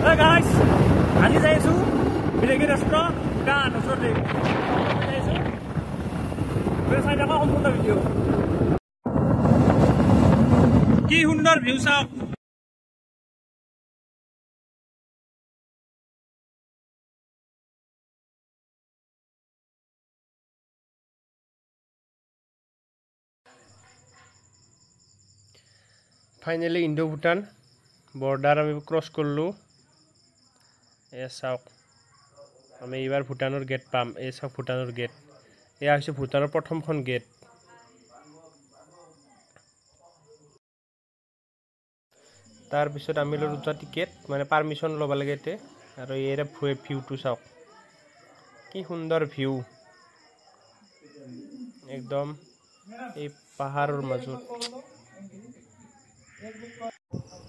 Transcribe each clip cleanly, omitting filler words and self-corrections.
Hey guys, আজি যাই আছো বিলেগী ৰাষ্ট্ৰ ভূটান ওচৰতে যাই আছো চাই থকা সম্পূৰ্ণ ভিডিঅ' কি সুন্দৰ ভিউ চাওক ফাইনেলি ইণ্ডো ভূটান বৰ্ডাৰ আমি ক্ৰছ কৰিলোঁ এ চাওক আমি এইবাৰ ভূটানৰ গেট পাম এই চাওক ভূটানৰ গেট এয়া হৈছে ভূটানৰ প্ৰথমখন গেট তাৰপিছত আমি ল'লোঁ দুটা টিকেট মানে পাৰ্মিশ্যন ল'ব লাগে ইয়াতে আৰু ইয়াৰে ভিউটো চাওক কি সুন্দৰ ভিউ একদম এই পাহাৰৰ মাজত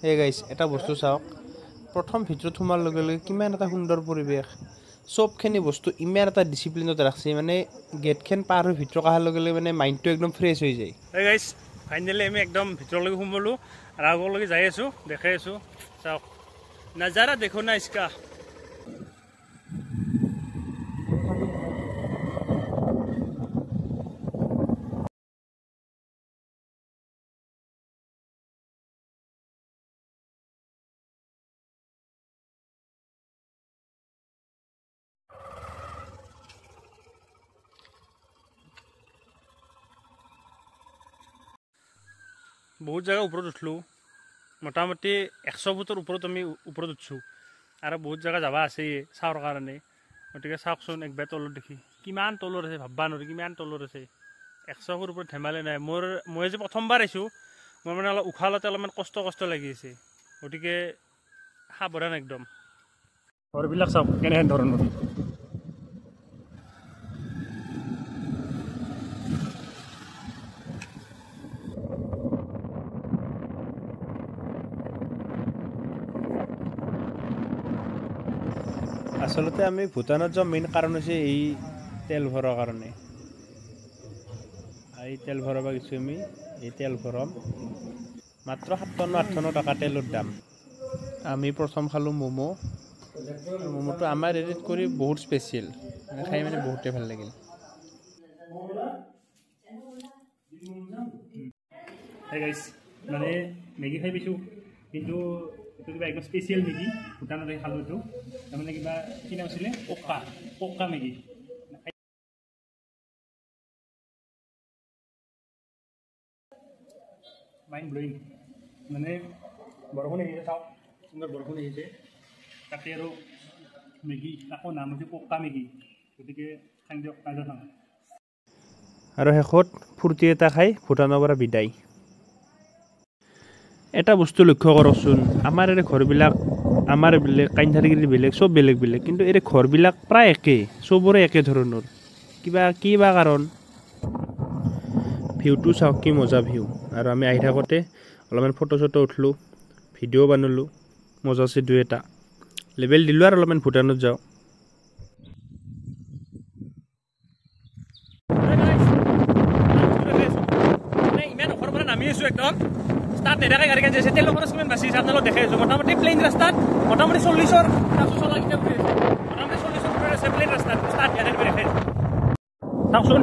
এই গাইছ এটা বস্তু চাওক প্ৰথম ভিতৰত সোমাৰ লগে লগে কিমান এটা সুন্দৰ পৰিৱেশ সবখিনি বস্তু ইমান এটা ডিসিপ্লিনত ৰাখছে মানে গেটখন পাৰ হৈ ভিতৰত অহাৰ লগে লগে মানে মাইণ্ডটো একদম ফ্ৰেছ হৈ যায় এই গাইছ ফাইনেলি আমি একদম ভিতৰলৈকে সোমালো আৰু আগলৈকে যাই আছো দেখাই আছো চাওক নজাৰা দেখো না ইসকা বহুত জায়গা ওপৰত উঠলো মোটামুটি 100 ফুটৰ ওপৰত আমি ওপৰত উঠছো আৰু বহুত জায়গা যাবা আছে চাওৰ কাৰণে গতিকে চাওকচোন একবাৰ তলত দেখি কিমান তলত আছে ভাববা নোৱাৰি কিমান তলত আছে 100 ফুট ওপৰত ধেমালি নাই মই যে প্ৰথমবাৰ আইছো মই মানে অলপ উখালতে অলপমান কষ্ট লাগি আছে গতিকে সাৱধান একদম ঘৰবিলাক চাওক কেনেহেন ধৰণৰ আসলতে আমি ভূটানত যোৱা মেইন কাৰণ হৈছে এই তেল ভৰাৰ কাৰণে এই তেল ভৰাব গৈছো আমি এই তেল ভৰাম মাত্ৰ 57-58 টকা তেলৰ দাম আমি প্ৰথম খালো মমোটো আমাৰ এডিট কৰি বহুত স্পেচিয়েল খাই মানে বহুতে ভাল লাগিল হে গাইস মানে মেগি খাই পাইছো কিন্তু itu kiba ekdom spesial Maggi Bhutan dari halu itu namanya kiba কি নাম ছিলে পোক্কা Maggi মাইন্ড ব্লোয়িং মানে বৰষুণ আহিছে চাওক সুন্দৰ বৰষুণ আহিছে তাতে আৰু Maggi আকৌ নাম হৈছে পোক্কা Maggi গতিকে খাই দিয়ক খাই যাওক আৰু শেষত ফুৰ্তি এটা খাই ভূটানৰ পৰা বিদায় এটা বস্তু লক্ষ্য কৰকচোন আমাৰ এই ঘৰবিলাক আমাৰ বেলেগ কাইন্ধাৰগিৰি বেলেগ সব বেলেগ কিন্তু এই ঘৰবিলাক প্ৰায় একে সবৰে একে ধৰণৰ কিবা কাৰণ ভিউটো চাওক কি মজা ভিউ আৰু আমি আহি থাকোতে অলপমান ফটো উঠলো ভিডিও বনালো মজা আছে দুই এটা লেভেল দিলো আৰু অলপমান ভূটানত যাও ইমান ওপৰৰ পৰা নামি আছো একদম স্টার্ট নেদাকে গাড়ি কাছে তেল খরচ কিমান বাসি আপনারা দেখাই আছো মোটামুটি প্লেন রাস্তাত মোটামুটি 40 টাকো চলা কিটা করে মোটামুটি 40 করে আছে প্লেন রাস্তাত স্টার্ট নেদাকে দেখাই চাওকচোন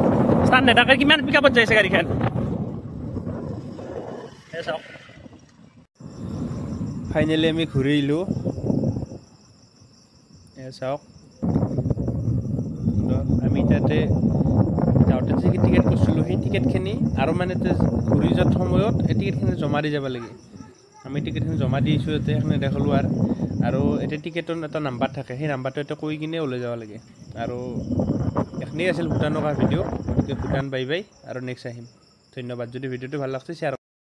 স্টার্ট নেদাকে কিমান পিকআপত যাইছে গাড়ীখন এ চাওক ফাইনালি আমি ঘুৰিলো এ চাওক আমি তাতে যাওঁতে যে টিকেট কৰিছিলোঁ সেই টিকেটখিনি আৰু মানে ঘূৰি যোৱাৰ সময়ত এই টিকেটখিনি জমা দি যাব লাগে আমি টিকেটখিনি জমা দিছোঁ ইয়াতে এখানে দেখালোঁ আৰু এতিয়া টিকেটৰ এটা নাম্বাৰ থাকে সেই নাম্বাৰটো এটা কৈ কিনে ওলাই যাব লাগে আৰু এখনেই আছিল ভূটানৰ ভিডিঅ' গতিকে ভূটান বাই আৰু নেক্সট আহিম ধন্যবাদ যদি ভিডিঅ'টো ভাল লাগছে শ্বেয়াৰ